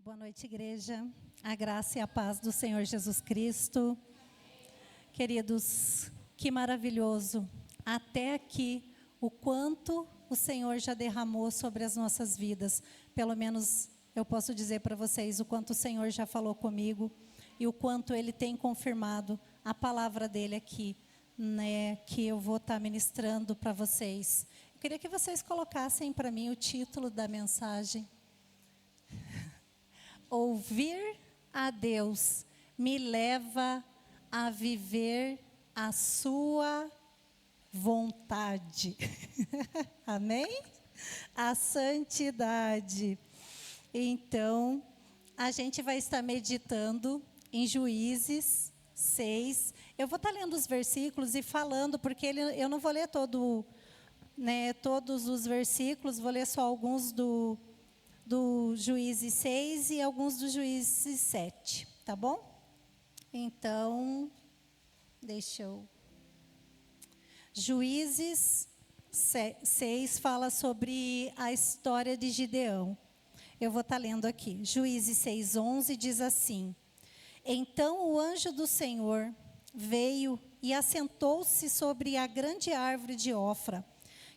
Boa noite, igreja. A graça e a paz do Senhor Jesus Cristo. Queridos, que maravilhoso. Até aqui, o quanto o Senhor já derramou sobre as nossas vidas. Pelo menos eu posso dizer para vocês o quanto o Senhor já falou comigo e o quanto Ele tem confirmado a palavra dEle aqui, né, que eu vou estar ministrando para vocês. Eu queria que vocês colocassem para mim o título da mensagem. Ouvir a Deus me leva a viver a sua vontade. Amém? A santidade. Então, a gente vai estar meditando em Juízes 6. Eu vou estar lendo os versículos e falando, porque eu não vou ler todos os versículos, vou ler só alguns do Juízes 6 e alguns do Juízes 7, tá bom? Então, Juízes 6 fala sobre a história de Gideão. Eu vou estar lendo aqui. Juízes 6:11 diz assim: Então o anjo do Senhor veio e assentou-se sobre a grande árvore de Ofra,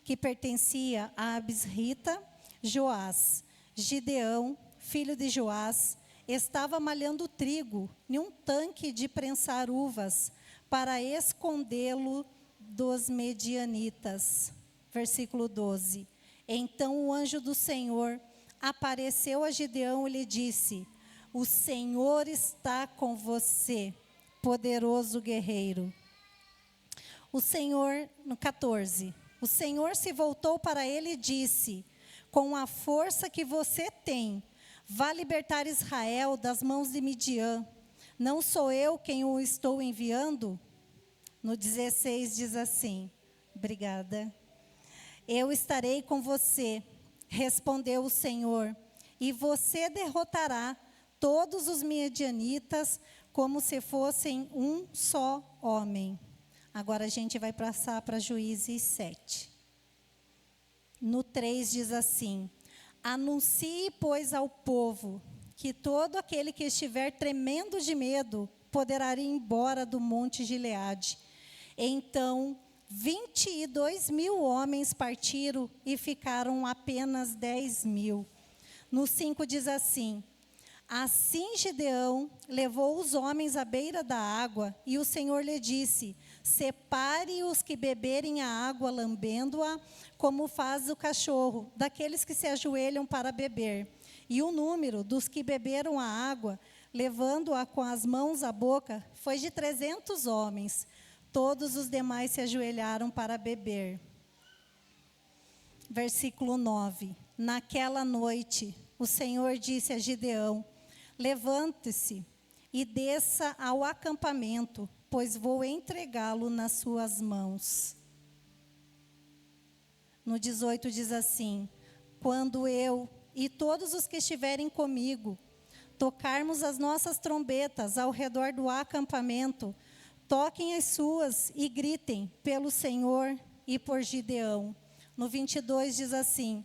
que pertencia a Abisrita Joás. Gideão, filho de Joás, estava malhando trigo em um tanque de prensar uvas para escondê-lo dos medianitas. Versículo 12. Então o anjo do Senhor apareceu a Gideão e lhe disse: O Senhor está com você, poderoso guerreiro. No 14. O Senhor se voltou para ele e disse: Com a força que você tem, vá libertar Israel das mãos de Midian. Não sou eu quem o estou enviando? No 16 diz assim, obrigada. Eu estarei com você, respondeu o Senhor, e você derrotará todos os midianitas como se fossem um só homem. Agora a gente vai passar para Juízes 7. No 3 diz assim: Anuncie, pois, ao povo que todo aquele que estiver tremendo de medo poderá ir embora do monte Gileade. Então 22.000 homens partiram e ficaram apenas 10.000. No 5 diz assim: Assim Gideão levou os homens à beira da água, e o Senhor lhe disse: Separe os que beberem a água lambendo-a, como faz o cachorro, daqueles que se ajoelham para beber. E o número dos que beberam a água, levando-a com as mãos à boca, foi de 300 homens. Todos os demais se ajoelharam para beber. Versículo 9. Naquela noite, o Senhor disse a Gideão: Levante-se e desça ao acampamento, pois vou entregá-lo nas suas mãos. No 18 diz assim: Quando eu e todos os que estiverem comigo tocarmos as nossas trombetas ao redor do acampamento, toquem as suas e gritem pelo Senhor e por Gideão. No 22 diz assim: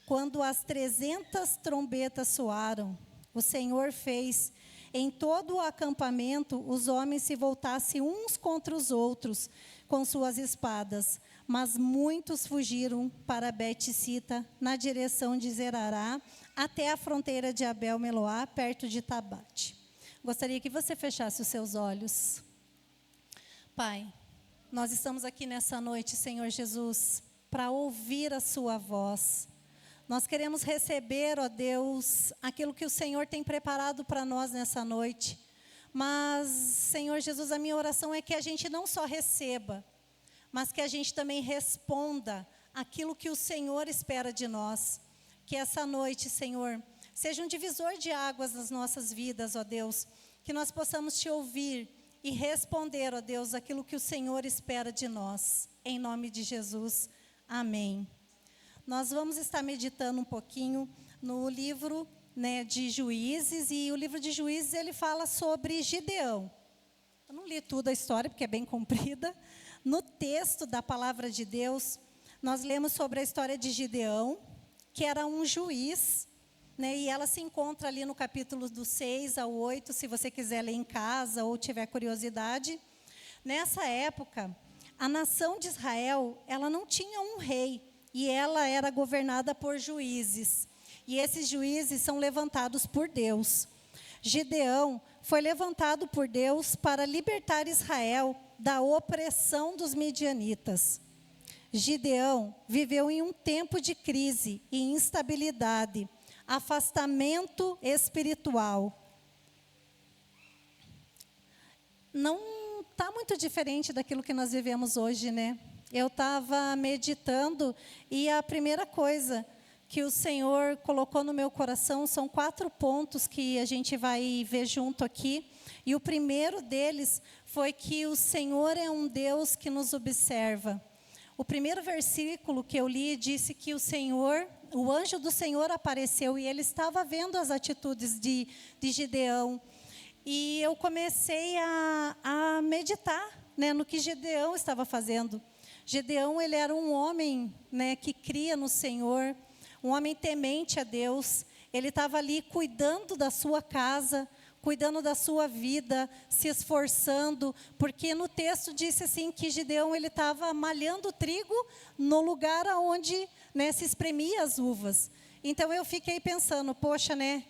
Quando as 300 trombetas soaram, o Senhor fez em todo o acampamento os homens se voltassem uns contra os outros com suas espadas, mas muitos fugiram para Bet-sita, na direção de Zerará, até a fronteira de Abel-Meloá, perto de Tabate. Gostaria que você fechasse os seus olhos. Pai, nós estamos aqui nessa noite, Senhor Jesus, para ouvir a sua voz. Nós queremos receber, ó Deus, aquilo que o Senhor tem preparado para nós nessa noite. Mas, Senhor Jesus, a minha oração é que a gente não só receba, mas que a gente também responda aquilo que o Senhor espera de nós. Que essa noite, Senhor, seja um divisor de águas nas nossas vidas, ó Deus. Que nós possamos te ouvir e responder, ó Deus, aquilo que o Senhor espera de nós. Em nome de Jesus, amém. Nós vamos estar meditando um pouquinho no livro, de Juízes, e o livro de Juízes ele fala sobre Gideão. Eu não li tudo a história, porque é bem comprida. No texto da palavra de Deus, nós lemos sobre a história de Gideão, que era um juiz né? E ela se encontra ali no capítulo do 6 ao 8, se você quiser ler em casa ou tiver curiosidade. Nessa época, a nação de Israel, ela não tinha um rei, e ela era governada por juízes. E esses juízes são levantados por Deus. Gideão foi levantado por Deus para libertar Israel da opressão dos midianitas. Gideão viveu em um tempo de crise e instabilidade, afastamento espiritual. Não está muito diferente daquilo que nós vivemos hoje, né? Eu estava meditando e a primeira coisa que o Senhor colocou no meu coração são 4 pontos que a gente vai ver junto aqui. E o primeiro deles foi que o Senhor é um Deus que nos observa. O primeiro versículo que eu li disse que o anjo do Senhor apareceu e ele estava vendo as atitudes de Gideão. E eu comecei a meditar, né, no que Gideão estava fazendo. Gideão, ele era um homem, né, que cria no Senhor, um homem temente a Deus. Ele estava ali cuidando da sua casa, cuidando da sua vida, se esforçando, porque no texto disse assim que Gideão ele estava malhando trigo no lugar onde, né, se espremia as uvas. Então eu fiquei pensando, poxa, né,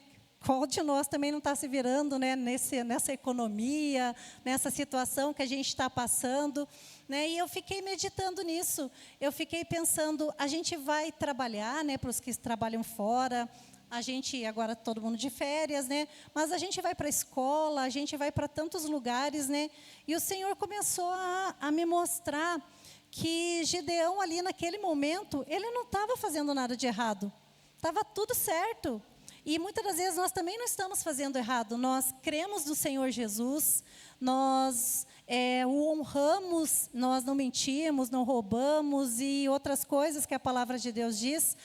qual de nós também não está se virando, né, nessa economia, nessa situação que a gente está passando, né? E eu fiquei meditando nisso. Eu fiquei pensando, a gente vai trabalhar, né, para os que trabalham fora. A gente, agora todo mundo de férias, né? Mas a gente vai para a escola, a gente vai para tantos lugares, né? E o Senhor começou a me mostrar que Gideão ali naquele momento, ele não estava fazendo nada de errado. Estava tudo certo. E muitas das vezes nós também não estamos fazendo errado. Nós cremos no Senhor Jesus, nós o honramos, nós não mentimos, não roubamos e outras coisas que a palavra de Deus diz.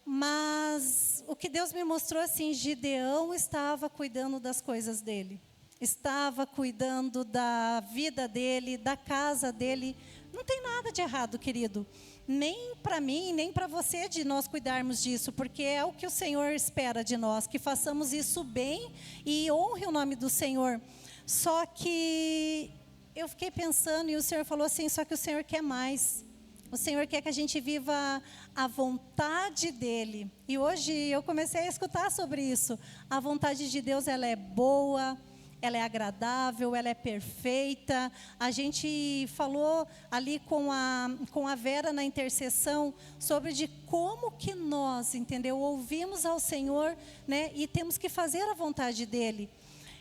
Mas o que Deus me mostrou assim, Gideão estava cuidando das coisas dele, estava cuidando da vida dele, da casa dele. Não tem nada de errado, querido, nem para mim, nem para você de nós cuidarmos disso, porque é o que o Senhor espera de nós, que façamos isso bem e honre o nome do Senhor. Só que eu fiquei pensando e o Senhor falou assim, só que o Senhor quer mais. O Senhor quer que a gente viva a vontade dEle. E hoje eu comecei a escutar sobre isso. A vontade de Deus, ela é boa, ela é agradável, ela é perfeita. A gente falou ali com a Vera na intercessão sobre de como que nós, entendeu? Ouvimos ao Senhor, né? E temos que fazer a vontade dEle.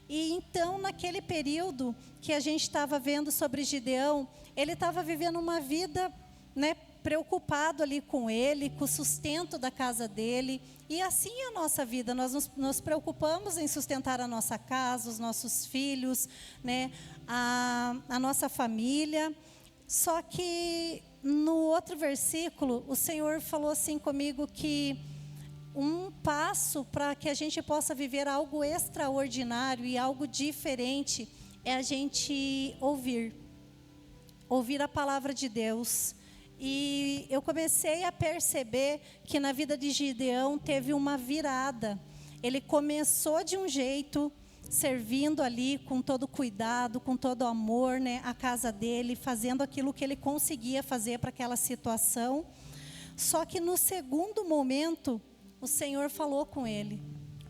E então, naquele período que a gente estava vendo sobre Gideão, ele estava vivendo uma vida, né, preocupado ali com ele, com o sustento da casa dele. E assim é a nossa vida, nós nos preocupamos em sustentar a nossa casa, os nossos filhos, né, a nossa família. Só que no outro versículo, o Senhor falou assim comigo que um passo para que a gente possa viver algo extraordinário e algo diferente é a gente ouvir a palavra de Deus. E eu comecei a perceber que na vida de Gideão teve uma virada. Ele começou de um jeito, servindo ali com todo cuidado, com todo amor, né, a casa dele, fazendo aquilo que ele conseguia fazer para aquela situação. Só que no segundo momento, o Senhor falou com ele.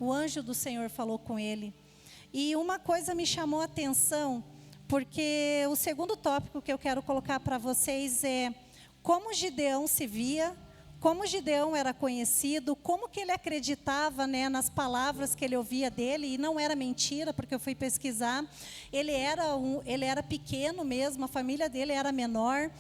O anjo do Senhor falou com ele. E uma coisa me chamou a atenção, porque o segundo tópico que eu quero colocar para vocês é como Gideão se via, como Gideão era conhecido, como que ele acreditava, né, nas palavras que ele ouvia dele, e não era mentira, porque eu fui pesquisar. Ele era pequeno mesmo, a família dele era menor.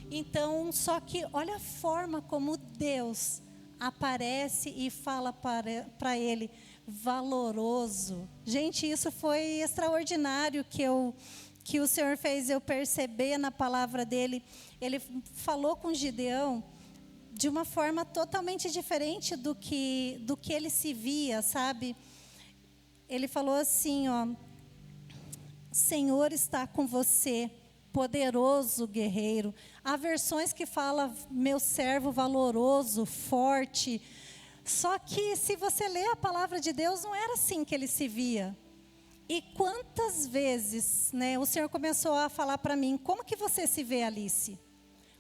Então, só que olha a forma como Deus aparece e fala para ele, valoroso. Gente, isso foi extraordinário que o Senhor fez eu perceber na palavra dele. Ele falou com Gideão de uma forma totalmente diferente do que ele se via, sabe? Ele falou assim, ó, Senhor está com você, poderoso guerreiro. Há versões que falam, meu servo valoroso, forte. Só que se você lê a palavra de Deus, não era assim que ele se via. E quantas vezes, né, o Senhor começou a falar para mim, como que você se vê, Alice?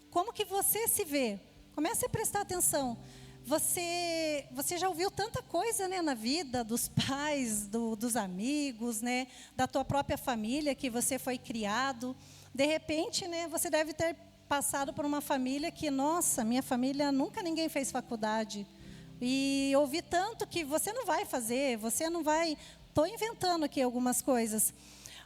Como que você se vê? Comece a prestar atenção. Você já ouviu tanta coisa, né, na vida dos pais, dos amigos, né, da tua própria família que você foi criado. De repente, né, você deve ter passado por uma família que, nossa, minha família nunca ninguém fez faculdade. E ouvi tanto que você não vai fazer, você não vai... Estou inventando aqui algumas coisas.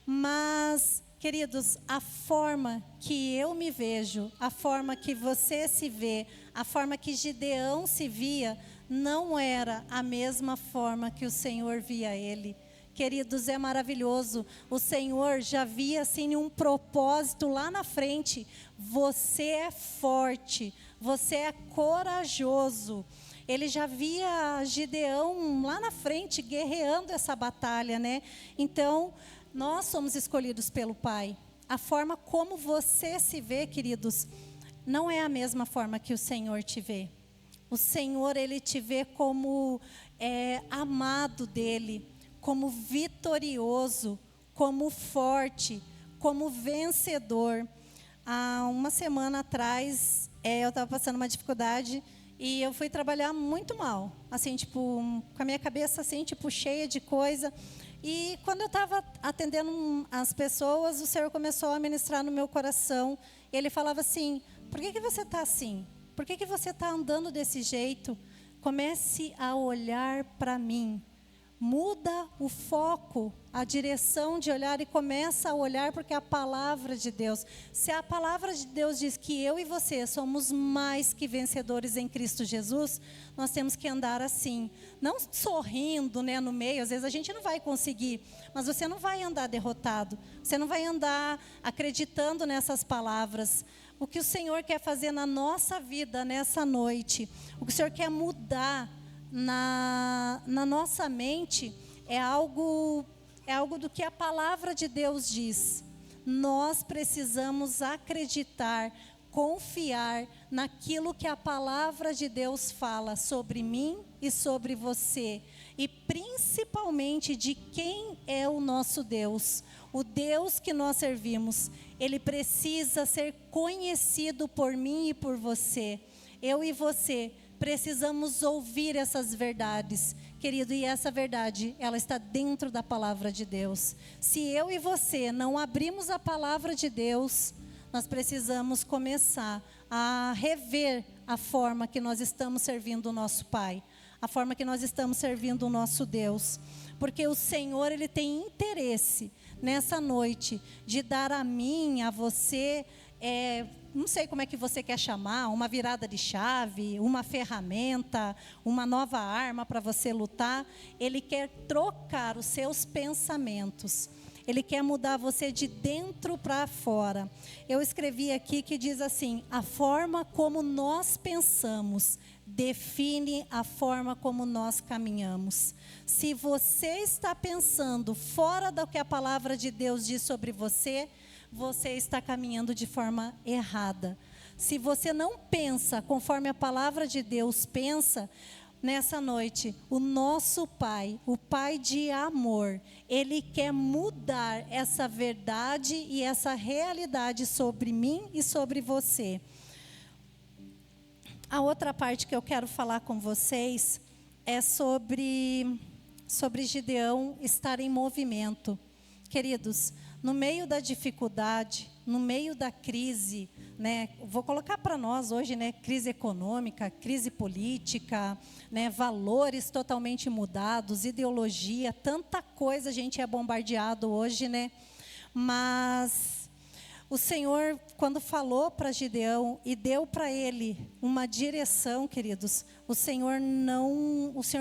Mas, queridos, a forma que eu me vejo, a forma que você se vê, a forma que Gideão se via, não era a mesma forma que o Senhor via ele. Queridos, é maravilhoso. O Senhor já via assim um propósito lá na frente. Você é forte, você é corajoso. Ele já via Gideão lá na frente, guerreando essa batalha, né? Então, nós somos escolhidos pelo Pai. A forma como você se vê, queridos, não é a mesma forma que o Senhor te vê. O Senhor, Ele te vê como amado dEle, como vitorioso, como forte, como vencedor. Há uma semana atrás, eu estava passando uma dificuldade e eu fui trabalhar muito mal, assim, tipo, com a minha cabeça assim, tipo, cheia de coisa. E quando eu estava atendendo as pessoas, o Senhor começou a ministrar no meu coração. Ele falava assim: por que você está assim? Por que você está andando desse jeito? Comece a olhar para mim. Muda o foco, a direção de olhar e começa a olhar porque é a palavra de Deus. Se a palavra de Deus diz que eu e você somos mais que vencedores em Cristo Jesus, nós temos que andar assim. Não sorrindo, né, no meio, às vezes a gente não vai conseguir, mas você não vai andar derrotado. Você não vai andar acreditando nessas palavras. O que o Senhor quer fazer na nossa vida nessa noite, o que o Senhor quer mudar na nossa mente é algo do que a palavra de Deus diz. Nós precisamos acreditar, confiar naquilo que a palavra de Deus fala sobre mim e sobre você. E principalmente de quem é o nosso Deus. O Deus que nós servimos, Ele precisa ser conhecido por mim e por você. Eu e você precisamos ouvir essas verdades, querido, e essa verdade, ela está dentro da palavra de Deus. Se eu e você não abrimos a palavra de Deus, nós precisamos começar a rever a forma que nós estamos servindo o nosso Pai, a forma que nós estamos servindo o nosso Deus, porque o Senhor, Ele tem interesse nessa noite de dar a mim, a você, não sei como é que você quer chamar, uma virada de chave, uma ferramenta, uma nova arma para você lutar. Ele quer trocar os seus pensamentos. Ele quer mudar você de dentro para fora. Eu escrevi aqui que diz assim: a forma como nós pensamos define a forma como nós caminhamos. Se você está pensando fora do que a palavra de Deus diz sobre você, você está caminhando de forma errada. Se você não pensa conforme a palavra de Deus pensa, nessa noite, o nosso Pai, o Pai de amor, Ele quer mudar essa verdade e essa realidade sobre mim e sobre você. A outra parte que eu quero falar com vocês é sobre Gideão estar em movimento. Queridos, no meio da dificuldade, no meio da crise, né, vou colocar para nós hoje, né, crise econômica, crise política, né, valores totalmente mudados, ideologia, tanta coisa a gente é bombardeado hoje, né? Mas o Senhor, quando falou para Gideão e deu para ele uma direção, queridos, o Senhor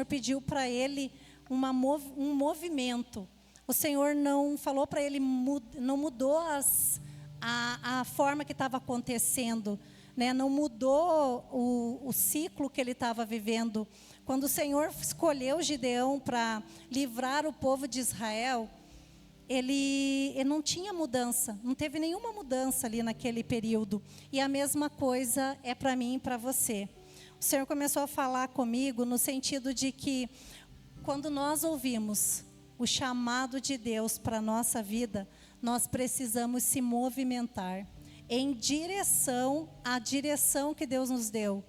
pediu para ele um movimento. O Senhor não falou para ele, não mudou a forma que estava acontecendo, né? Não mudou o ciclo que ele estava vivendo. Quando o Senhor escolheu Gideão para livrar o povo de Israel, ele não tinha mudança, não teve nenhuma mudança ali naquele período. E a mesma coisa é para mim e para você. O o Senhor começou a falar comigo no sentido de que quando nós ouvimos o chamado de Deus para a nossa vida, nós precisamos se movimentar em direção à direção que Deus nos deu.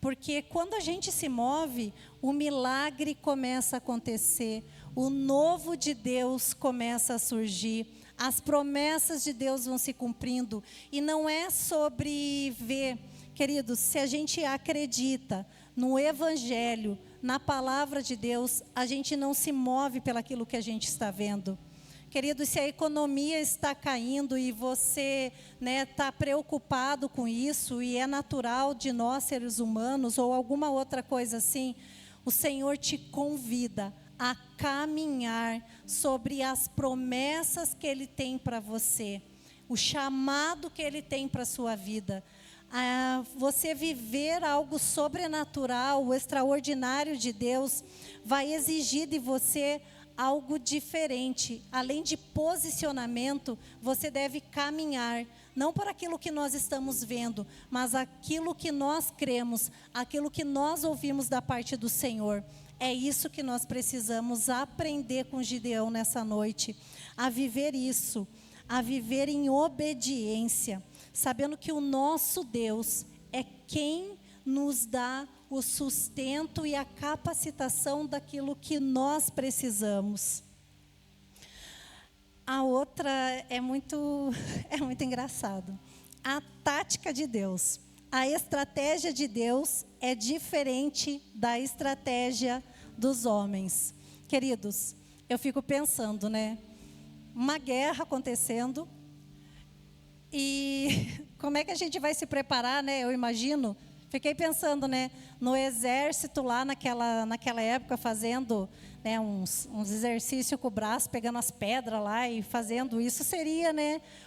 Porque quando a gente se move, o milagre começa a acontecer, o novo de Deus começa a surgir, as promessas de Deus vão se cumprindo. E não é sobre ver, queridos, se a gente acredita no Evangelho, na palavra de Deus, a gente não se move pelaquilo que a gente está vendo. Querido, se a economia está caindo e você está preocupado com isso, e é natural de nós, seres humanos, ou alguma outra coisa assim, o Senhor te convida a caminhar sobre as promessas que Ele tem para você, o chamado que Ele tem para a sua vida. Você viver algo sobrenatural, o extraordinário de Deus, vai exigir de você algo diferente. Além de posicionamento, você deve caminhar, não por aquilo que nós estamos vendo, mas aquilo que nós cremos, aquilo que nós ouvimos da parte do Senhor. É isso que nós precisamos aprender com Gideão nessa noite, a viver isso, a viver em obediência, sabendo que o nosso Deus é quem nos dá o sustento e a capacitação daquilo que nós precisamos. A outra é muito engraçado. A tática de Deus, a estratégia de Deus é diferente da estratégia dos homens. Queridos, eu fico pensando, uma guerra acontecendo, e como é que a gente vai se preparar, Eu imagino. Fiquei pensando, no exército lá naquela época, fazendo uns exercícios com o braço, pegando as pedras lá e fazendo isso. Seria,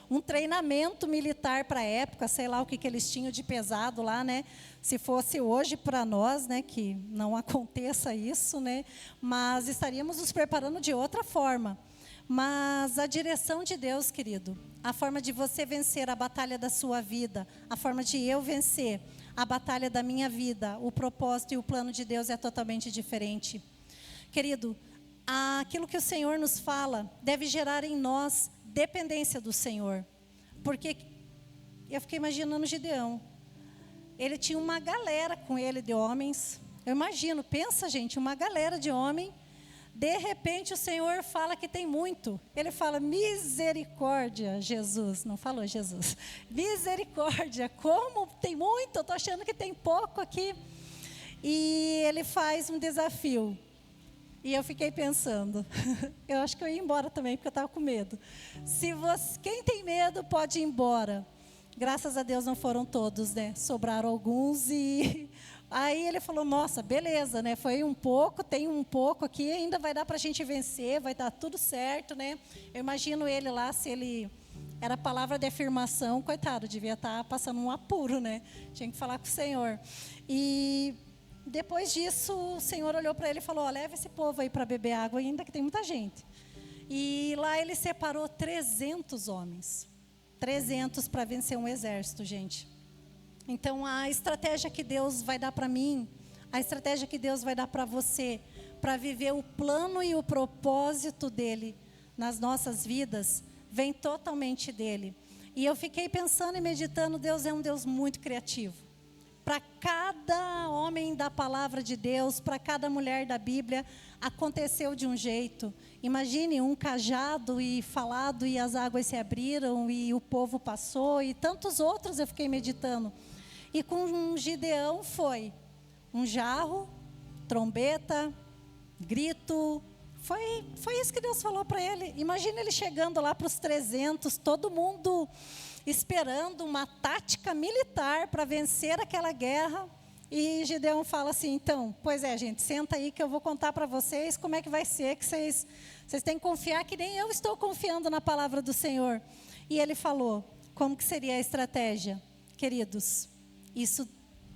um treinamento militar para a época, sei lá o que eles tinham de pesado lá, Se fosse hoje para nós, que não aconteça isso, Mas estaríamos nos preparando de outra forma. Mas a direção de Deus, querido, a forma de você vencer a batalha da sua vida, a forma de eu vencer a batalha da minha vida, o propósito e o plano de Deus é totalmente diferente. Querido, aquilo que o Senhor nos fala deve gerar em nós dependência do Senhor. Porque eu fiquei imaginando Gideão. Ele tinha uma galera com ele de homens. Eu imagino, pensa gente, uma galera de homem. De repente o Senhor fala que tem muito. Ele fala, misericórdia, Jesus. Não falou Jesus. Misericórdia, como tem muito? Eu estou achando que tem pouco aqui. E ele faz um desafio. E eu fiquei pensando, eu acho que eu ia embora também, porque eu estava com medo. Quem tem medo pode ir embora. Graças a Deus não foram todos, Sobraram alguns e... Aí ele falou, nossa, beleza, Foi um pouco, tem um pouco aqui, ainda vai dar para a gente vencer, vai dar tudo certo, Eu imagino ele lá, se ele era palavra de afirmação, coitado, devia estar passando um apuro, Tinha que falar com o Senhor. E depois disso, o Senhor olhou para ele e falou, leva esse povo aí para beber água, ainda que tem muita gente. E lá ele separou 300 homens, 300 para vencer um exército, gente. Então, a estratégia que Deus vai dar para mim, a estratégia que Deus vai dar para você, para viver o plano e o propósito dEle nas nossas vidas, vem totalmente dEle. E eu fiquei pensando e meditando, Deus é um Deus muito criativo. Para cada homem da palavra de Deus, para cada mulher da Bíblia, aconteceu de um jeito. Imagine um cajado e falado e as águas se abriram e o povo passou e tantos outros eu fiquei meditando. E com um Gideão foi um jarro, trombeta, grito. Foi isso que Deus falou para ele. Imagina ele chegando lá para os 300, todo mundo esperando uma tática militar para vencer aquela guerra. E Gideão fala assim, então, pois é, gente, senta aí que eu vou contar para vocês como é que vai ser, que vocês têm que confiar que nem eu estou confiando na palavra do Senhor. E ele falou, como que seria a estratégia? Queridos, isso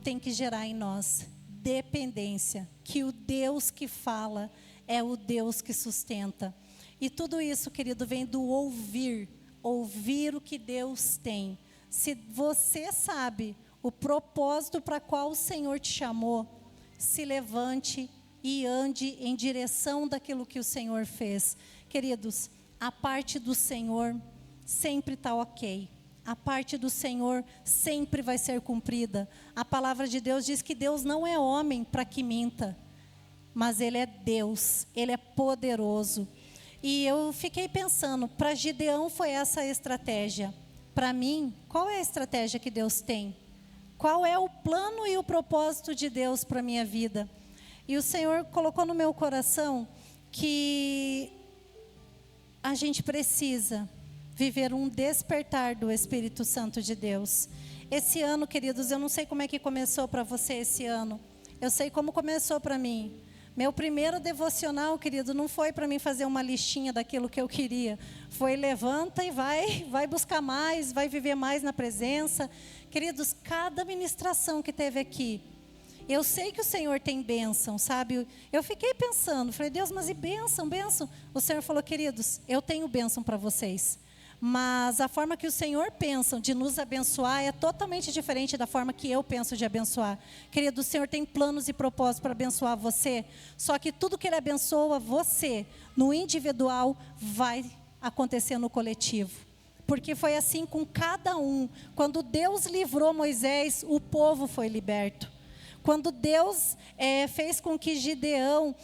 tem que gerar em nós dependência, que o Deus que fala é o Deus que sustenta. E tudo isso, querido, vem do ouvir o que Deus tem. Se você sabe o propósito para qual o Senhor te chamou, se levante e ande em direção daquilo que o Senhor fez. Queridos, a parte do Senhor sempre está ok. A parte do Senhor sempre vai ser cumprida. A palavra de Deus diz que Deus não é homem para que minta, mas Ele é Deus, Ele é poderoso. E eu fiquei pensando, para Gideão foi essa a estratégia. Para mim, qual é a estratégia que Deus tem? Qual é o plano e o propósito de Deus para a minha vida? E o Senhor colocou no meu coração que a gente precisa viver um despertar do Espírito Santo de Deus. Esse ano, queridos, eu não sei como é que começou para você esse ano. Eu sei como começou para mim. Meu primeiro devocional, querido, não foi para mim fazer uma listinha daquilo que eu queria. Foi levanta e vai buscar mais, vai viver mais na presença. Queridos, cada ministração que teve aqui, eu sei que o Senhor tem bênção, sabe? Eu fiquei pensando, falei, Deus, mas e bênção, bênção? O Senhor falou, queridos, eu tenho bênção para vocês. Mas a forma que o Senhor pensa de nos abençoar é totalmente diferente da forma que eu penso de abençoar. Querido, o Senhor tem planos e propósitos para abençoar você, só que tudo que Ele abençoa você, no individual, vai acontecer no coletivo. Porque foi assim com cada um. Quando Deus livrou Moisés, o povo foi liberto. Quando Deus fez com que Gideão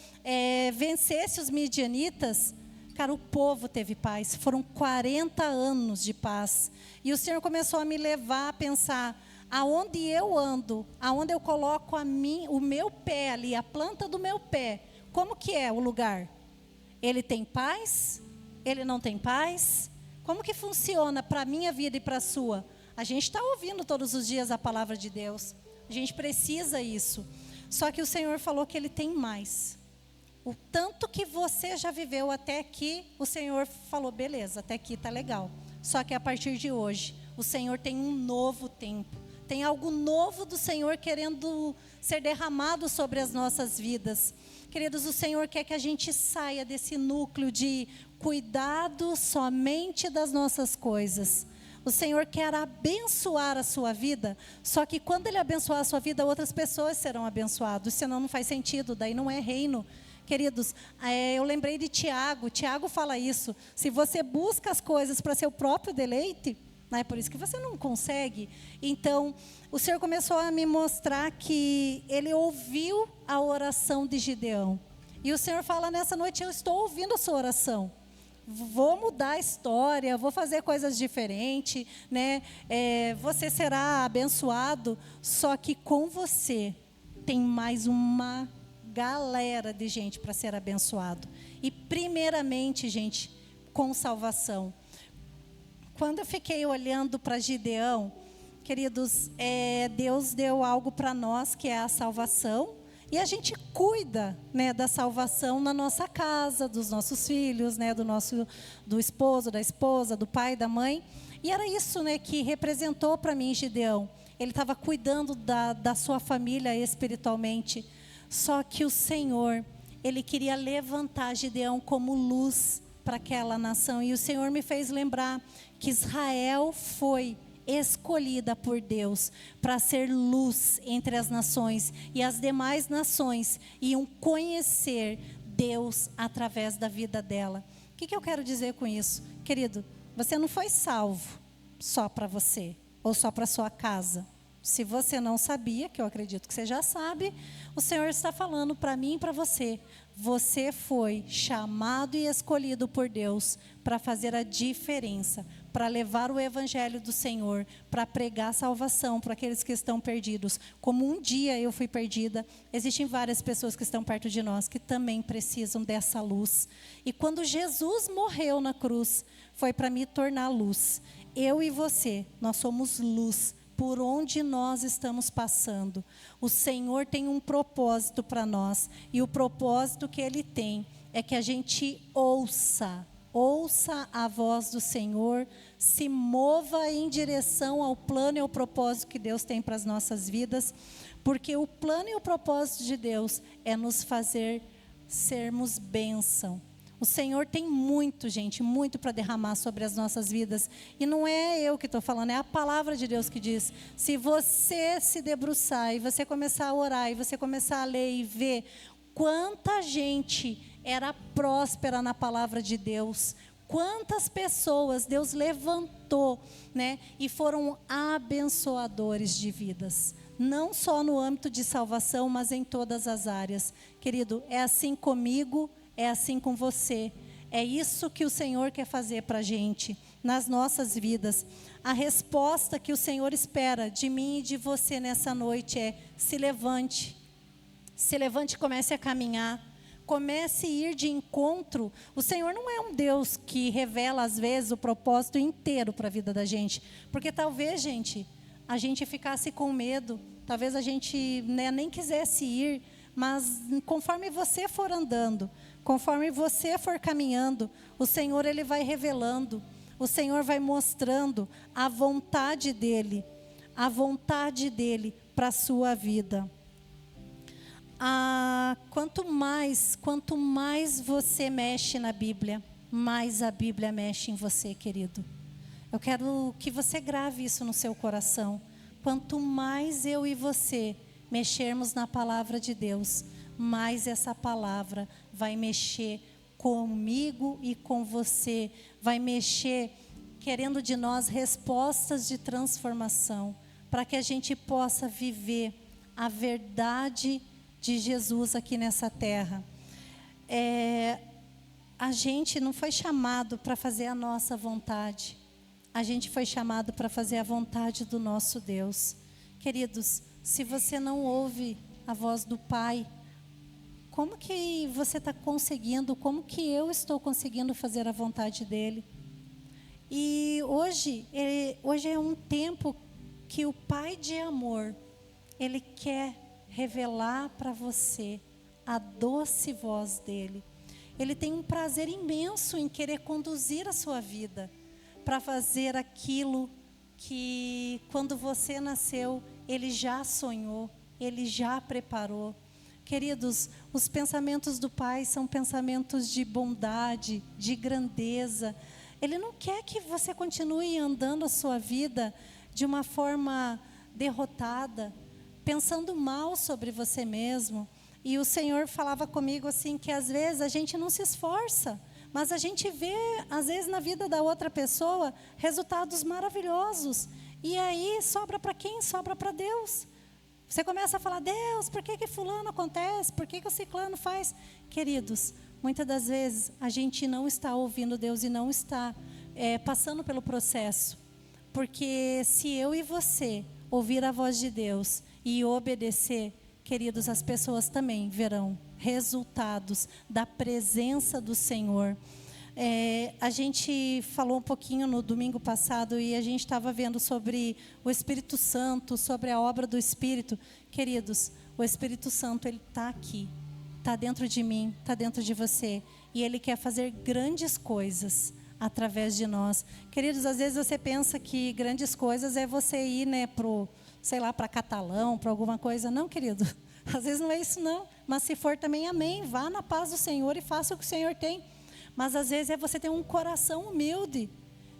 vencesse os midianitas, cara, o povo teve paz. Foram 40 anos de paz. E o Senhor começou a me levar a pensar, aonde eu ando, aonde eu coloco o meu pé ali, a planta do meu pé, como que é o lugar? Ele tem paz? Ele não tem paz? Como que funciona para a minha vida e para a sua? A gente está ouvindo todos os dias a palavra de Deus. A gente precisa isso. Só que o Senhor falou que Ele tem mais. O tanto que você já viveu até aqui, o Senhor falou, beleza, até aqui está legal. Só que a partir de hoje, o Senhor tem um novo tempo. Tem algo novo do Senhor querendo ser derramado sobre as nossas vidas. Queridos, o Senhor quer que a gente saia desse núcleo de cuidado somente das nossas coisas. O Senhor quer abençoar a sua vida, só que quando Ele abençoar a sua vida, outras pessoas serão abençoadas, senão não faz sentido, daí não é reino. Queridos, eu lembrei de Tiago. Tiago fala isso. Se você busca as coisas para seu próprio deleite, é por isso que você não consegue. Então, o Senhor começou a me mostrar que Ele ouviu a oração de Gideão. E o Senhor fala nessa noite, eu estou ouvindo a sua oração. Vou mudar a história, vou fazer coisas diferentes, né? Você será abençoado, só que com você tem mais uma galera de gente para ser abençoado. E primeiramente, gente, com salvação. Quando eu fiquei olhando para Gideão, queridos, Deus deu algo para nós que é a salvação. E a gente cuida, né, da salvação na nossa casa, dos nossos filhos, né, do esposo, da esposa, do pai, da mãe. E era isso, né, que representou para mim Gideão. Ele estava cuidando da sua família espiritualmente. Só que o Senhor, Ele queria levantar Gideão como luz para aquela nação. E o Senhor me fez lembrar que Israel foi escolhida por Deus para ser luz entre as nações. E as demais nações iam conhecer Deus através da vida dela. O que eu quero dizer com isso? Querido, você não foi salvo só para você ou só para sua casa. Se você não sabia, que eu acredito que você já sabe, o Senhor está falando para mim e para você. Você foi chamado e escolhido por Deus para fazer a diferença, para levar o evangelho do Senhor, para pregar salvação para aqueles que estão perdidos. Como um dia eu fui perdida, existem várias pessoas que estão perto de nós que também precisam dessa luz. E quando Jesus morreu na cruz, foi para me tornar luz. Eu e você, nós somos luz por onde nós estamos passando. O Senhor tem um propósito para nós, e o propósito que Ele tem é que a gente ouça a voz do Senhor, se mova em direção ao plano e ao propósito que Deus tem para as nossas vidas, porque o plano e o propósito de Deus é nos fazer sermos bênção. O Senhor tem muito, gente, muito para derramar sobre as nossas vidas. E não é eu que estou falando, é a palavra de Deus que diz. Se você se debruçar e você começar a orar, e você começar a ler e ver quanta gente era próspera na palavra de Deus, quantas pessoas Deus levantou, né, e foram abençoadores de vidas. Não só no âmbito de salvação, mas em todas as áreas. Querido, é assim comigo, é assim com você. É isso que o Senhor quer fazer para a gente, nas nossas vidas. A resposta que o Senhor espera de mim e de você nessa noite é: se levante. Se levante e comece a caminhar. Comece a ir de encontro. O Senhor não é um Deus que revela, às vezes, o propósito inteiro para a vida da gente. Porque talvez, gente, a gente ficasse com medo. Talvez a gente, né, nem quisesse ir. Mas conforme você for andando, conforme você for caminhando, o Senhor, Ele vai revelando. O Senhor vai mostrando a vontade dEle. A vontade dEle para a sua vida. Quanto mais você mexe na Bíblia, mais a Bíblia mexe em você, querido. Eu quero que você grave isso no seu coração. Quanto mais eu e você mexermos na palavra de Deus, mais essa palavra vai mexer comigo e com você. Vai mexer querendo de nós respostas de transformação, para que a gente possa viver a verdade de Jesus aqui nessa terra. A gente não foi chamado para fazer a nossa vontade. A gente foi chamado para fazer a vontade do nosso Deus. Queridos, se você não ouve a voz do Pai, como que você está conseguindo, como que eu estou conseguindo fazer a vontade dEle? E hoje é um tempo que o Pai de amor, Ele quer revelar para você a doce voz dEle. Ele tem um prazer imenso em querer conduzir a sua vida para fazer aquilo que, quando você nasceu, Ele já sonhou, Ele já preparou. Queridos, os pensamentos do Pai são pensamentos de bondade, de grandeza. Ele não quer que você continue andando a sua vida de uma forma derrotada, pensando mal sobre você mesmo. E o Senhor falava comigo assim, que às vezes a gente não se esforça, mas a gente vê, às vezes, na vida da outra pessoa, resultados maravilhosos. E aí, sobra para quem? Sobra para Deus. Você começa a falar: Deus, por que fulano acontece? Por que o ciclano faz? Queridos, muitas das vezes a gente não está ouvindo Deus e não está passando pelo processo. Porque se eu e você ouvir a voz de Deus e obedecer, queridos, as pessoas também verão resultados da presença do Senhor. A gente falou um pouquinho no domingo passado e a gente estava vendo sobre o Espírito Santo, sobre a obra do Espírito. Queridos, o Espírito Santo, ele está aqui, está dentro de mim, está dentro de você. E ele quer fazer grandes coisas através de nós. Queridos, às vezes você pensa que grandes coisas é você ir, né, para Catalão, para alguma coisa. Não, querido. Às vezes não é isso não, mas se for também, amém. Vá na paz do Senhor e faça o que o Senhor tem. Mas às vezes é você ter um coração humilde,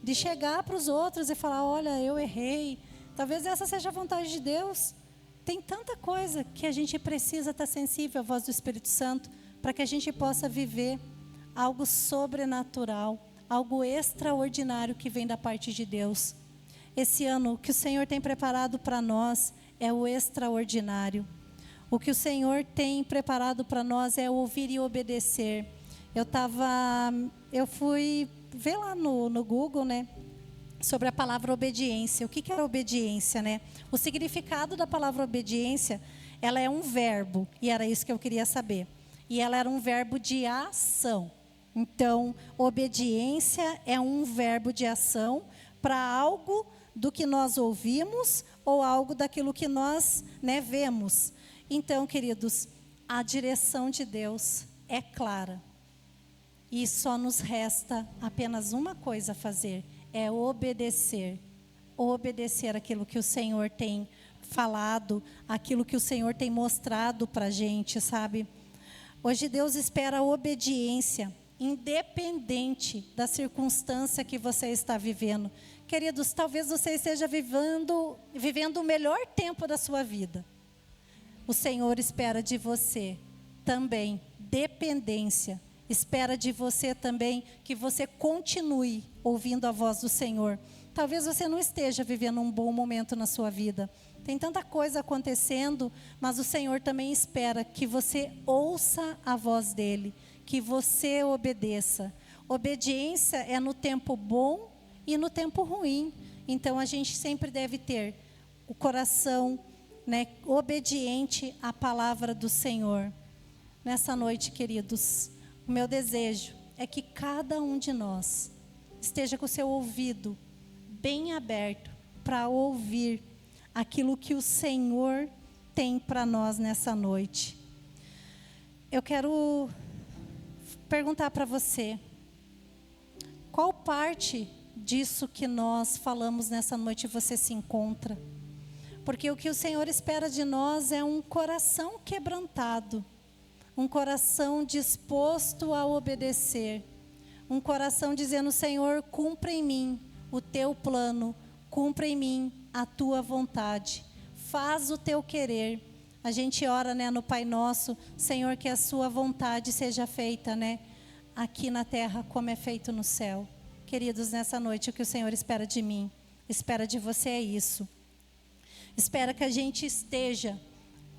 de chegar para os outros e falar: olha, eu errei. Talvez essa seja a vontade de Deus. Tem tanta coisa que a gente precisa estar sensível à voz do Espírito Santo, para que a gente possa viver algo sobrenatural, algo extraordinário que vem da parte de Deus. Esse ano, o que o Senhor tem preparado para nós é o extraordinário. O que o Senhor tem preparado para nós é ouvir e obedecer. Eu fui ver lá no Google, né, sobre a palavra obediência. O que é obediência, né? O significado da palavra obediência, ela é um verbo, e era isso que eu queria saber. E ela era um verbo de ação. Então, obediência é um verbo de ação para algo do que nós ouvimos ou algo daquilo que nós, né, vemos. Então, queridos, a direção de Deus é clara. E só nos resta apenas uma coisa a fazer, é obedecer. Obedecer aquilo que o Senhor tem falado, aquilo que o Senhor tem mostrado para a gente, sabe? Hoje Deus espera a obediência. independente da circunstância que você está vivendo. Queridos, talvez você esteja vivendo o melhor tempo da sua vida. O Senhor espera de você também dependência. Espera de você também que você continue ouvindo a voz do Senhor. Talvez você não esteja vivendo um bom momento na sua vida. Tem tanta coisa acontecendo, mas o Senhor também espera que você ouça a voz dEle, que você obedeça. Obediência é no tempo bom e no tempo ruim. Então a gente sempre deve ter o coração, obediente à palavra do Senhor. Nessa noite, queridos, o meu desejo é que cada um de nós esteja com o seu ouvido bem aberto para ouvir aquilo que o Senhor tem para nós nessa noite. Eu quero perguntar para você, qual parte disso que nós falamos nessa noite você se encontra? Porque o que o Senhor espera de nós é um coração quebrantado, um coração disposto a obedecer, um coração dizendo: Senhor, cumpra em mim o teu plano, cumpra em mim a tua vontade, faz o teu querer. A gente ora, no Pai Nosso, Senhor, que a sua vontade seja feita, aqui na terra como é feito no céu. Queridos, nessa noite o que o Senhor espera de mim, espera de você é isso. Espera que a gente esteja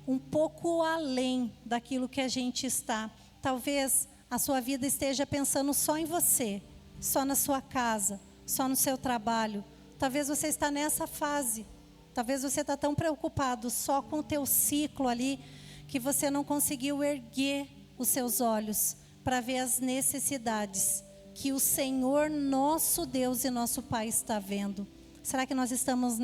um pouco além daquilo que a gente está. Talvez a sua vida esteja pensando só em você, só na sua casa, só no seu trabalho. Talvez você está nessa fase. Talvez você está tão preocupado só com o teu ciclo ali, que você não conseguiu erguer os seus olhos para ver as necessidades que o Senhor, nosso Deus e nosso Pai está vendo. Será que nós estamos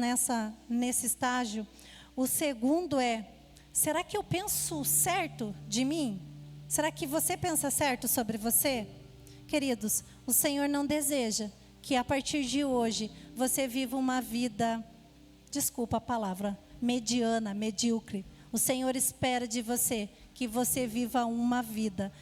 nesse estágio? O segundo é: será que eu penso certo de mim? Será que você pensa certo sobre você? Queridos, o Senhor não deseja que a partir de hoje você viva uma vida, desculpa a palavra, mediana, medíocre. O Senhor espera de você que você viva uma vida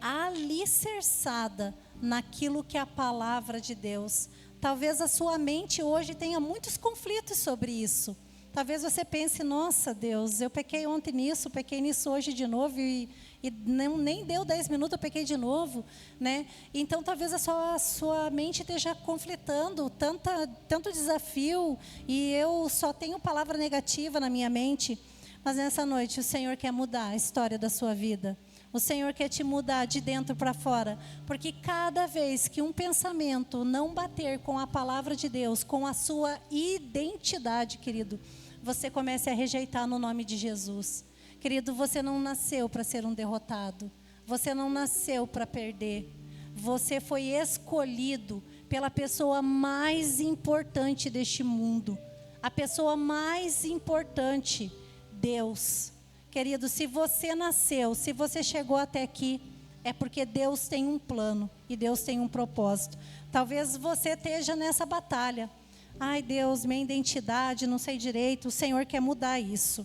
alicerçada naquilo que é a palavra de Deus. Talvez a sua mente hoje tenha muitos conflitos sobre isso. Talvez você pense: nossa Deus, eu pequei ontem nisso, pequei nisso hoje de novo e nem deu 10 minutos, eu pequei de novo, Então talvez a sua mente esteja conflitando, tanto desafio, e eu só tenho palavra negativa na minha mente. Mas nessa noite o Senhor quer mudar a história da sua vida. O Senhor quer te mudar de dentro para fora, porque cada vez que um pensamento não bater com a palavra de Deus, com a sua identidade, querido, você comece a rejeitar no nome de Jesus. Querido, você não nasceu para ser um derrotado. Você não nasceu para perder. Você foi escolhido pela pessoa mais importante deste mundo. A pessoa mais importante, Deus. Querido, se você nasceu, se você chegou até aqui, é porque Deus tem um plano e Deus tem um propósito. Talvez você esteja nessa batalha. Ai Deus, minha identidade, não sei direito. O Senhor quer mudar isso.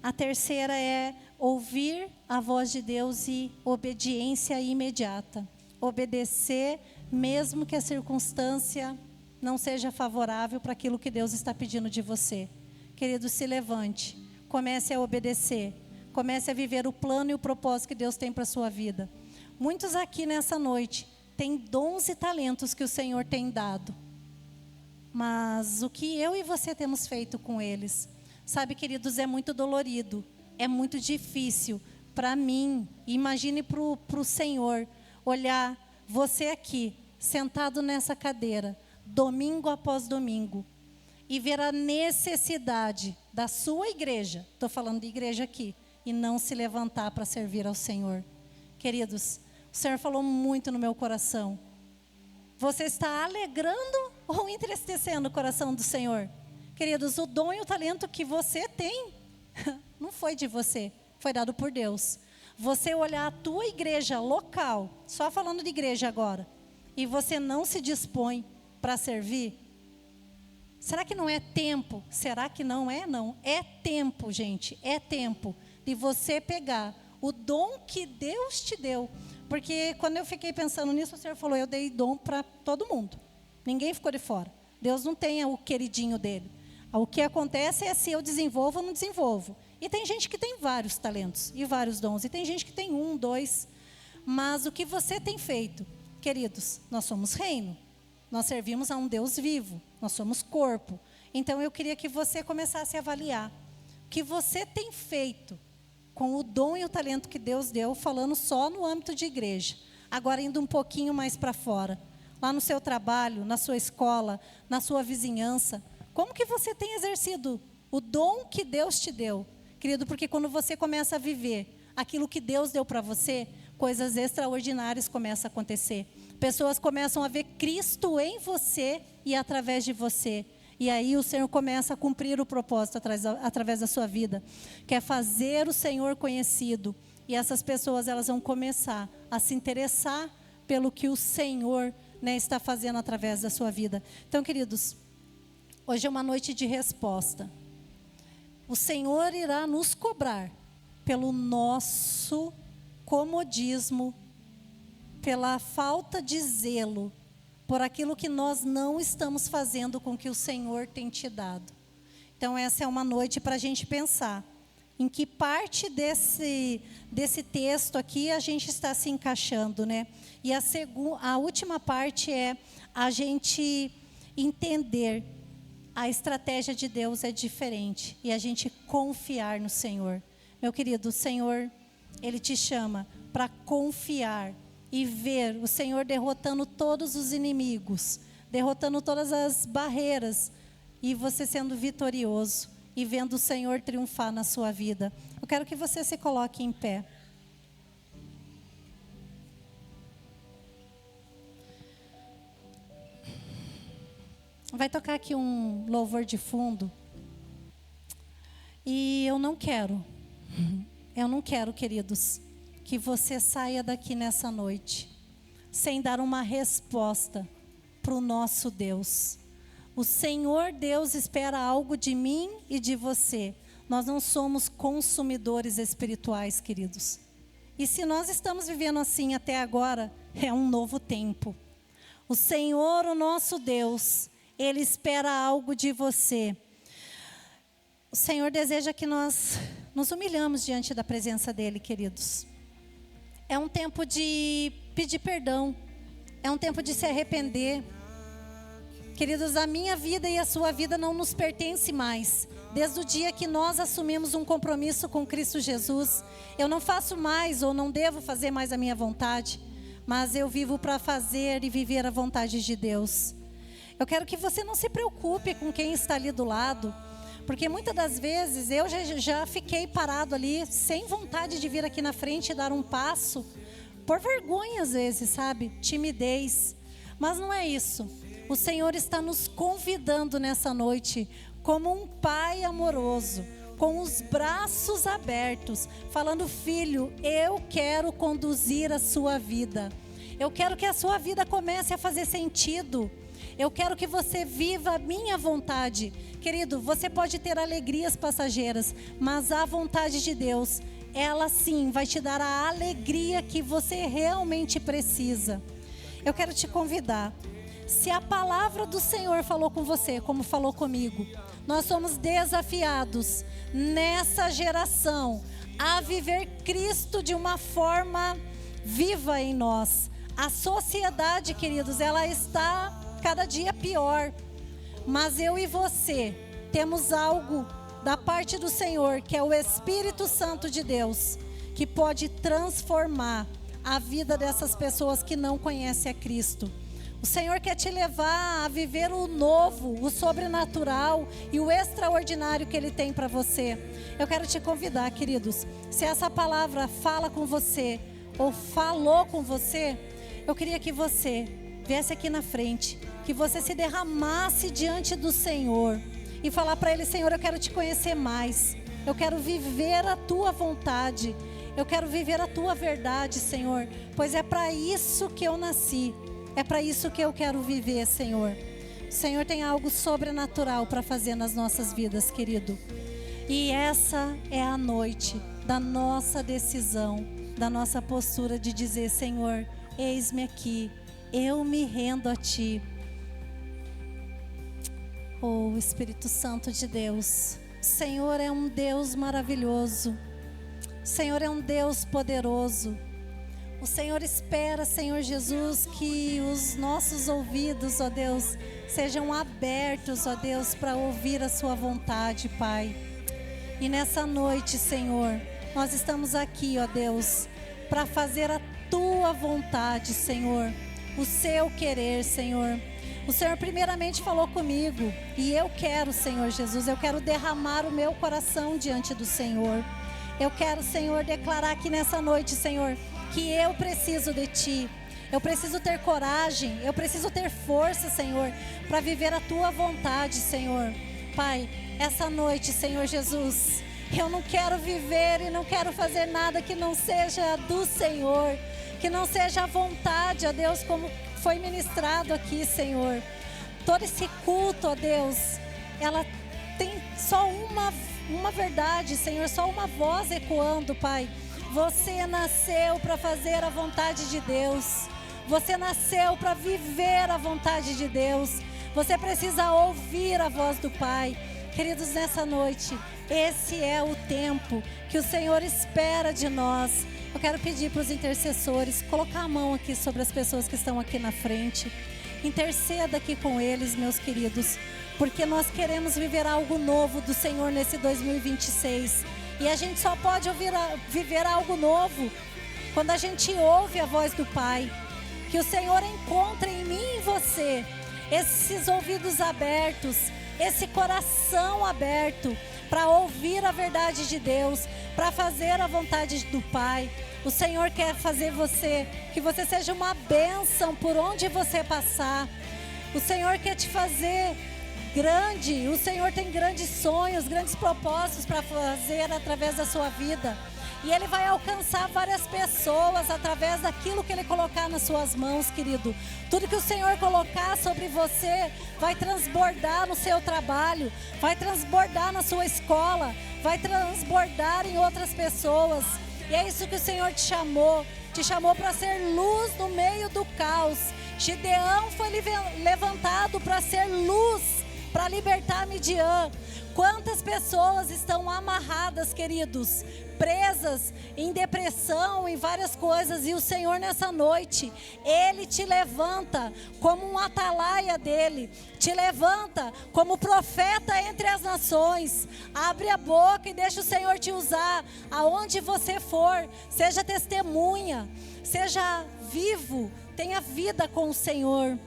A terceira é ouvir a voz de Deus e obediência imediata. Obedecer, mesmo que a circunstância não seja favorável para aquilo que Deus está pedindo de você. Querido, se levante, comece a obedecer, comece a viver o plano e o propósito que Deus tem para a sua vida. Muitos aqui nessa noite têm dons e talentos que o Senhor tem dado. Mas o que eu e você temos feito com eles? Sabe, queridos, é muito dolorido, é muito difícil para mim. Imagine para o Senhor olhar você aqui, sentado nessa cadeira, domingo após domingo, e ver a necessidade da sua igreja, estou falando de igreja aqui, e não se levantar para servir ao Senhor. Queridos, o Senhor falou muito no meu coração. Você está alegrando ou entristecendo o coração do Senhor? Queridos, o dom e o talento que você tem, não foi de você, foi dado por Deus. Você olhar a tua igreja local, só falando de igreja agora, e você não se dispõe para servir, será que não é tempo? Será que não é? Não. É tempo, gente, é tempo de você pegar o dom que Deus te deu Porque quando eu fiquei pensando nisso, o Senhor falou, eu dei dom para todo mundo. Ninguém ficou de fora. Deus não tem o queridinho dele. O que acontece é se eu desenvolvo ou não desenvolvo. E tem gente que tem vários talentos e vários dons. E tem gente que tem 1, 2. Mas o que você tem feito, queridos, nós somos reino. Nós servimos a um Deus vivo. Nós somos corpo. Então eu queria que você começasse a avaliar o que você tem feito com o dom e o talento que Deus deu, falando só no âmbito de igreja. Agora indo um pouquinho mais para fora. Lá no seu trabalho, na sua escola, na sua vizinhança. Como que você tem exercido o dom que Deus te deu? Querido, porque quando você começa a viver aquilo que Deus deu para você, coisas extraordinárias começam a acontecer. Pessoas começam a ver Cristo em você e através de você. E aí o Senhor começa a cumprir o propósito através da sua vida. Que é fazer o Senhor conhecido. E essas pessoas, elas vão começar a se interessar pelo que o Senhor, né, está fazendo através da sua vida. Então, queridos, hoje é uma noite de resposta. O Senhor irá nos cobrar pelo nosso comodismo, pela falta de zelo, por aquilo que nós não estamos fazendo com que o Senhor tem te dado. Então essa é uma noite para a gente pensar em que parte desse texto aqui a gente está se encaixando, né? E a última parte é a gente entender a estratégia de Deus é diferente e a gente confiar no Senhor. Meu querido, o Senhor, Ele te chama para confiar e ver o Senhor derrotando todos os inimigos, derrotando todas as barreiras e você sendo vitorioso e vendo o Senhor triunfar na sua vida. Eu quero que você se coloque em pé. Vai tocar aqui um louvor de fundo. E eu não quero, queridos, que você saia daqui nessa noite sem dar uma resposta para o nosso Deus. O Senhor Deus espera algo de mim e de você. Nós não somos consumidores espirituais, queridos. E se nós estamos vivendo assim até agora, é um novo tempo. O Senhor, o nosso Deus, Ele espera algo de você. O Senhor deseja que nós nos humilhamos diante da presença dEle, queridos. É um tempo de pedir perdão. É um tempo de se arrepender. Queridos, a minha vida e a sua vida não nos pertence mais. Desde o dia que nós assumimos um compromisso com Cristo Jesus, eu não faço mais ou não devo fazer mais a minha vontade, mas eu vivo para fazer e viver a vontade de Deus. Eu quero que você não se preocupe com quem está ali do lado, porque muitas das vezes eu já fiquei parado ali, sem vontade de vir aqui na frente e dar um passo, por vergonha às vezes, sabe? Timidez. Mas não é isso. O Senhor está nos convidando nessa noite, como um pai amoroso, com os braços abertos, falando: filho, eu quero conduzir a sua vida. Eu quero que a sua vida comece a fazer sentido. Eu quero que você viva a minha vontade. Querido, você pode ter alegrias passageiras, mas a vontade de Deus, ela sim vai te dar a alegria que você realmente precisa. Eu quero te convidar. Se a palavra do Senhor falou com você, como falou comigo, nós somos desafiados nessa geração a viver Cristo de uma forma viva em nós. A sociedade, queridos, ela está cada dia pior, mas eu e você temos algo da parte do Senhor, que é o Espírito Santo de Deus, que pode transformar a vida dessas pessoas que não conhecem a Cristo. O Senhor quer te levar a viver o novo, o sobrenatural e o extraordinário que Ele tem para você. Eu quero te convidar, queridos, se essa palavra fala com você ou falou com você, eu queria que você viesse aqui na frente, que você se derramasse diante do Senhor e falar para Ele: Senhor, eu quero te conhecer mais, eu quero viver a Tua vontade, eu quero viver a Tua verdade, Senhor, pois é para isso que eu nasci, é para isso que eu quero viver, Senhor. O Senhor tem algo sobrenatural para fazer nas nossas vidas, querido. E essa é a noite da nossa decisão, da nossa postura de dizer: Senhor, eis-me aqui, eu me rendo a Ti. Oh, Espírito Santo de Deus, o Senhor é um Deus maravilhoso, o Senhor é um Deus poderoso. O Senhor espera, Senhor Jesus, que os nossos ouvidos, ó Deus, sejam abertos, ó Deus, para ouvir a Sua vontade, Pai. E nessa noite, Senhor, nós estamos aqui, ó Deus, para fazer a Tua vontade, Senhor, o Seu querer, Senhor. O Senhor primeiramente falou comigo, e eu quero, Senhor Jesus, eu quero derramar o meu coração diante do Senhor. Eu quero, Senhor, declarar aqui nessa noite, Senhor, que eu preciso de Ti. Eu preciso ter coragem, eu preciso ter força, Senhor, para viver a Tua vontade, Senhor. Pai, essa noite, Senhor Jesus, eu não quero viver e não quero fazer nada que não seja do Senhor, que não seja a vontade, ó Deus, como foi ministrado aqui, Senhor. Todo esse culto, ó Deus, ela tem só uma verdade, Senhor, só uma voz ecoando, Pai. Você nasceu para fazer a vontade de Deus. Você nasceu para viver a vontade de Deus. Você precisa ouvir a voz do Pai. Queridos, nessa noite, esse é o tempo que o Senhor espera de nós. Eu quero pedir para os intercessores colocar a mão aqui sobre as pessoas que estão aqui na frente. Interceda aqui com eles, meus queridos, porque nós queremos viver algo novo do Senhor nesse 2026. E a gente só pode viver algo novo quando a gente ouve a voz do Pai. Que o Senhor encontre em mim e em você esses ouvidos abertos, esse coração aberto para ouvir a verdade de Deus, para fazer a vontade do Pai. O Senhor quer fazer que você seja uma bênção por onde você passar. O Senhor quer te fazer grande. O Senhor tem grandes sonhos, grandes propósitos para fazer através da sua vida. E Ele vai alcançar várias pessoas através daquilo que Ele colocar nas suas mãos, querido. Tudo que o Senhor colocar sobre você vai transbordar no seu trabalho, vai transbordar na sua escola, vai transbordar em outras pessoas. E é isso que o Senhor te chamou para ser luz no meio do caos. Gideão foi levantado para ser luz, para libertar Midian. Quantas pessoas estão amarradas, queridos, presas em depressão, em várias coisas, e o Senhor nessa noite, Ele te levanta como um atalaia dEle, te levanta como profeta entre as nações. Abre a boca e deixa o Senhor te usar, aonde você for, seja testemunha, seja vivo, tenha vida com o Senhor.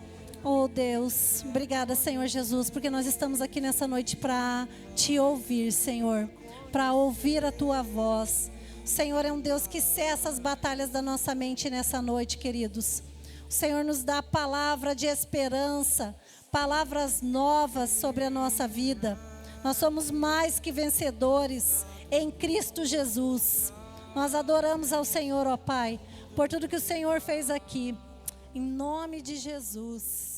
Oh Deus, obrigada, Senhor Jesus, porque nós estamos aqui nessa noite para te ouvir, Senhor, para ouvir a tua voz. O Senhor é um Deus que cessa as batalhas da nossa mente nessa noite, queridos. O Senhor nos dá palavra de esperança, palavras novas sobre a nossa vida. Nós somos mais que vencedores em Cristo Jesus. Nós adoramos ao Senhor, ó Pai, por tudo que o Senhor fez aqui. Em nome de Jesus.